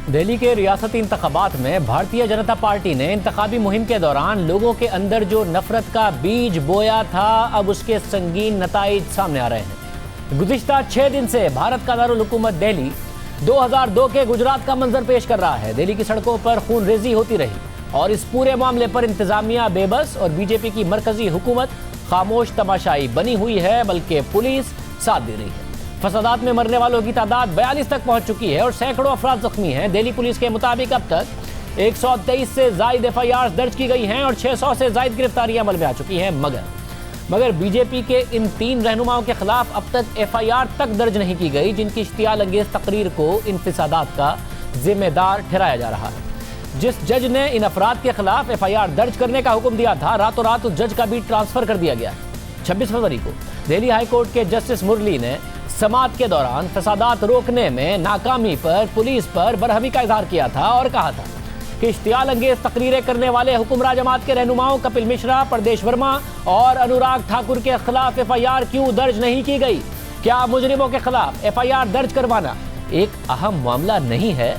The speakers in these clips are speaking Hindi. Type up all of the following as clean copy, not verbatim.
दिल्ली के रियासती इंतखाबात में भारतीय जनता पार्टी ने इंतखाबी मुहिम के दौरान लोगों के अंदर जो नफरत का बीज बोया था, अब उसके संगीन नताइज सामने आ रहे हैं। गुज़िश्ता 6 दिन से भारत का दारुल हुकूमत दिल्ली 2002 के गुजरात का मंजर पेश कर रहा है। दिल्ली की सड़कों पर खूनरेजी होती रही और इस पूरे मामले पर इंतजामिया बेबस और बीजेपी की मरकजी हुकूमत खामोश तमाशाई बनी हुई है, बल्कि पुलिस साथ दे रही है। फसादात में मरने वालों की तादाद 42 तक पहुंच चुकी है और सैकड़ों अफराद जख्मी हैं। दिल्ली पुलिस के मुताबिक अब तक 123 से जायद एफआईआर दर्ज की गई हैं और 600 से जायद गिरफ्तारियां अमल में आ चुकी हैं। मगर बीजेपी के इन 3 रहनुमाओं के खिलाफ अब तक एफआईआर तक दर्ज नहीं की गई, जिनकी इश्तियाल अंगेज तकरीर को इन फसादात का जिम्मेदार ठहराया जा रहा है। जिस जज ने इन अफराद के खिलाफ एफआईआर दर्ज करने का हुक्म दिया था, रातों रात उस जज का भी ट्रांसफर कर दिया गया। 26 फरवरी को दिल्ली हाईकोर्ट के जस्टिस मुरली ने समाअत के दौरान फसादात रोकने में नाकामी पर पुलिस पर बरहमी का इजहार किया था और कहा था कि इश्तियाल अंगेज तकरीरें करने वाले हुक्मरान जमात के रहनुमाओं कपिल मिश्रा, परदेश वर्मा और अनुराग ठाकुर के खिलाफ एफआईआर क्यों दर्ज नहीं की गई? क्या मुजरिमों के खिलाफ एफआईआर दर्ज करवाना एक अहम मामला नहीं है?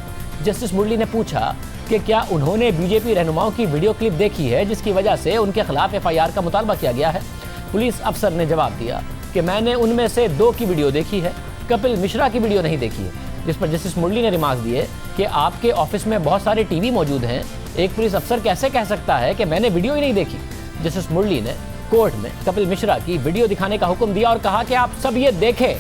जस्टिस मुरली ने पूछा कि क्या उन्होंने बीजेपी रहनुमाओं की वीडियो क्लिप देखी है जिसकी वजह से उनके खिलाफ एफआईआर का मुतालबा किया गया है? पुलिस अफसर ने जवाब दिया कि मैंने उनमें से 2 की वीडियो देखी है, कपिल मिश्रा की वीडियो नहीं देखी है। जिस पर जस्टिस मुरली ने रिमार्क दिए कि आपके ऑफिस में बहुत सारे टीवी मौजूद हैं, एक पुलिस अफसर कैसे कह सकता है कि मैंने वीडियो ही नहीं देखी? जस्टिस मुरली ने कोर्ट में कपिल मिश्रा की वीडियो दिखाने का हुक्म दिया और कहा कि आप सब ये देखें।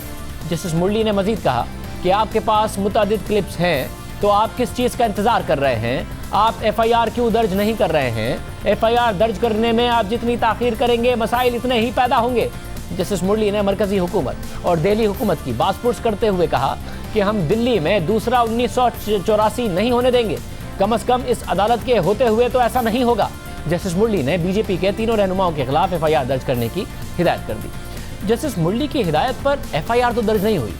जस्टिस मुरली ने मजीद कहा कि आपके पास मुतअद्दिद क्लिप्स हैं, तो आप किस चीज़ का इंतजार कर रहे हैं? आप एफआईआर क्यों दर्ज नहीं कर रहे हैं? एफआईआर दर्ज करने में आप जितनी ताखीर करेंगे, मसाइल इतने ही पैदा होंगे। जस्टिस मुरली ने मरकजी हुकूमत और दिल्ली हुकूमत की बासपुर्स करते हुए कहा कि हम दिल्ली में दूसरा 1984 नहीं होने देंगे, कम से कम इस अदालत के होते हुए तो ऐसा नहीं होगा। जस्टिस मुरली ने बीजेपी के 3 रहनुमाओं के खिलाफ एफआईआर दर्ज करने की हिदायत कर दी। जस्टिस मुरली की हिदायत पर एफआईआर तो दर्ज नहीं हुई,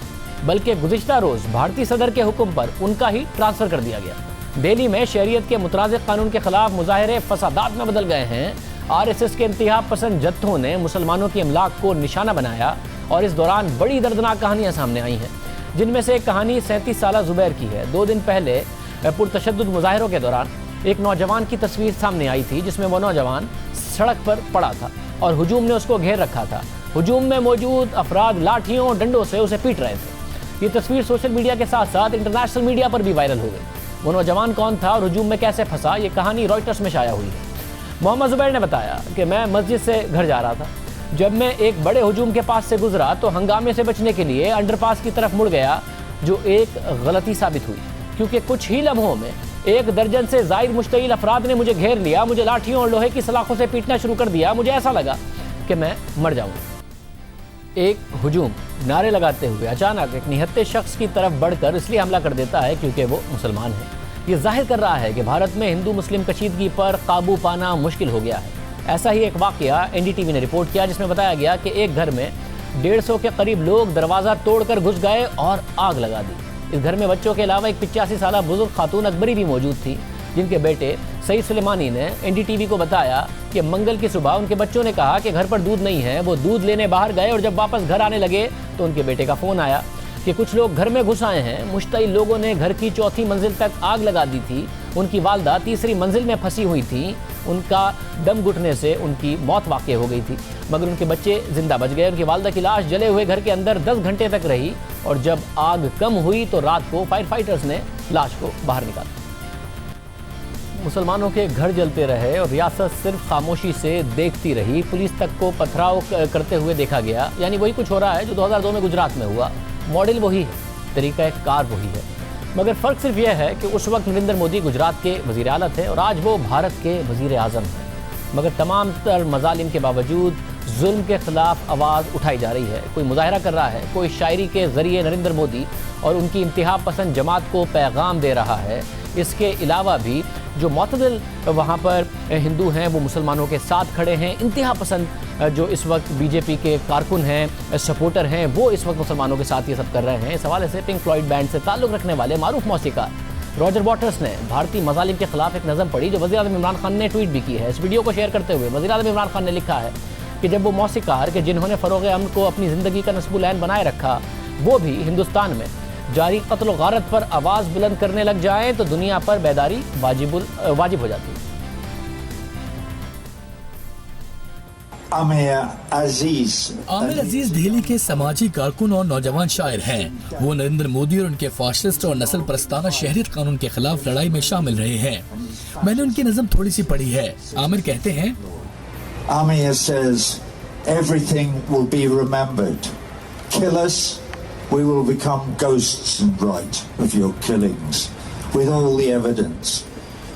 बल्कि गुज़िश्ता रोज भारतीय सदर के हुक्म पर उनका ही ट्रांसफर कर दिया गया। दिल्ली में शरीयत के मुतराज़िक कानून के खिलाफ मुजाहरे फसादात में बदल गए हैं। आरएसएस के इंतहा पसंद जत्थों ने मुसलमानों की अमलाक को निशाना बनाया और इस दौरान बड़ी दर्दनाक कहानियां सामने आई हैं, जिनमें से एक कहानी 37 साला जुबैर की है। 2 दिन पहले पुरतशद्दुद मुजाहिरों के दौरान एक नौजवान की तस्वीर सामने आई थी, जिसमें वो नौजवान सड़क पर पड़ा था और हुजूम ने उसको घेर रखा था। हुजूम में मौजूद अफराद लाठियों और डंडों से उसे पीट रहे थे। ये तस्वीर सोशल मीडिया के साथ साथ इंटरनेशनल मीडिया पर भी वायरल हो गई। वो नौजवान कौन था और हुजूम में कैसे फंसा, ये कहानी रॉयटर्स में शाया हुई है। मोहम्मद जुबैर ने बताया कि मैं मस्जिद से घर जा रहा था। जब मैं एक बड़े हुजूम के पास से गुजरा तो हंगामे से बचने के लिए अंडरपास की तरफ मुड़ गया, जो एक गलती साबित हुई, क्योंकि कुछ ही लम्हों में 1 दर्जन से जायद मुश्तइल अफराद ने मुझे घेर लिया, मुझे लाठियों और लोहे की सलाखों से पीटना शुरू कर दिया। मुझे ऐसा लगा कि मैं मर जाऊंगा। एक हुजूम नारे लगाते हुए अचानक एक निहत्ते शख्स की तरफ बढ़कर इसलिए हमला कर देता है क्योंकि वो मुसलमान है। ये जाहिर कर रहा है कि भारत में हिंदू मुस्लिम कशीदगी पर काबू पाना मुश्किल हो गया है। ऐसा ही एक वाकया एनडीटीवी ने रिपोर्ट किया, जिसमें बताया गया कि एक घर में 150 के करीब लोग दरवाज़ा तोड़कर घुस गए और आग लगा दी। इस घर में बच्चों के अलावा एक 85 साला बुजुर्ग खातून अकबरी भी मौजूद थी, जिनके बेटे सईद सुलेमानी ने एनडीटीवी को बताया कि मंगल की सुबह उनके बच्चों ने कहा कि घर पर दूध नहीं है। वो दूध लेने बाहर गए और जब वापस घर आने लगे तो उनके बेटे का फ़ोन आया कि कुछ लोग घर में घुस आए हैं। मुश्तइल लोगों ने घर की 4थी मंजिल तक आग लगा दी थी। उनकी वालदा 3री मंजिल में फंसी हुई थी। उनका दम घुटने से उनकी मौत वाक़ हो गई थी, मगर उनके बच्चे जिंदा बच गए। उनकी वालदा की लाश जले हुए घर के अंदर 10 घंटे तक रही और जब आग कम हुई तो रात को फायर फाइटर्स ने लाश को बाहर निकाला। मुसलमानों के घर जलते रहे और रियासत सिर्फ खामोशी से देखती रही। पुलिस तक को पथराव करते हुए देखा गया। यानी वही कुछ हो रहा है जो 2002 में गुजरात में हुआ। मॉडल वही है, तरीका कार वही है, मगर फ़र्क सिर्फ यह है कि उस वक्त नरेंद्र मोदी गुजरात के वज़ीर आला थे और आज वो भारत के वज़ीर आज़म हैं। मगर तमाम तर मज़ालिम के बावजूद जुल्म के ख़िलाफ़ आवाज़ उठाई जा रही है। कोई मुजाहरा कर रहा है, कोई शायरी के ज़रिए नरेंद्र मोदी और उनकी इंतहा पसंद जमात को पैगाम दे रहा है। इसके अलावा भी जो मुतदिल वहाँ पर हिंदू हैं वो मुसलमानों के साथ खड़े हैं। इंतहा पसंद जो इस वक्त बीजेपी के कारकुन हैं, सपोर्टर हैं, वो इस वक्त मुसलमानों के साथ ये सब कर रहे हैं। इस हवाले से पिंक फ्लॉयड बैंड से ताल्लुक़ रखने वाले मारूफ मौसीकार रॉजर वाटर्स ने भारतीय मज़ालिम के खिलाफ एक नज़म पढ़ी जो वज़ीर आज़म इमरान खान ने ट्वीट भी की है। इस वीडियो को शेयर करते हुए वज़ीर आज़म इमरान खान ने लिखा है कि जब वो मौसीकार के जिन्होंने फ़रोग़ अमन को अपनी ज़िंदगी का नस्बुल ऐन बनाए रखा, वो भी हिंदुस्तान में जारी कत्ल गारत पर आवाज बुलंद करने लग जाएं तो दुनिया पर बेदारी वाजिब हो जाती है। आमिर अजीज दिल्ली के समाजी कारकुन और नौजवान शायर हैं। वो नरेंद्र मोदी और उनके फाशिस्ट और नस्ल परस्ताना शहरियत कानून के खिलाफ लड़ाई में शामिल रहे हैं। मैंने उनकी नज़म थोड़ी सी पढ़ी है। आमिर कहते हैं, Amir says everything will be remembered. Kill us, we will become ghosts and write of your killings with all the evidence.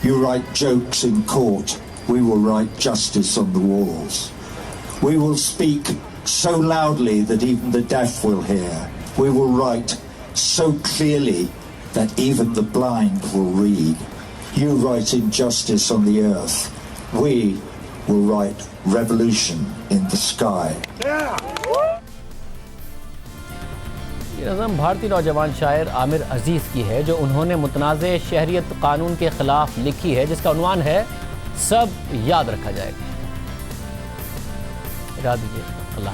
You write jokes in court, we will write justice on the walls. We will speak so loudly that even the deaf will hear. We will write so clearly that even the blind will read. You write injustice on the earth. We will write revolution in the sky. ये नज़म भारतीय नौजवान शायर आमिर अजीज की है, जो उन्होंने मुतनाज़े शहरियत कानून के खिलाफ लिखी है, जिसका उन्वान है सब याद रखा जाएगा। इरा दीजिए। अल्लाह।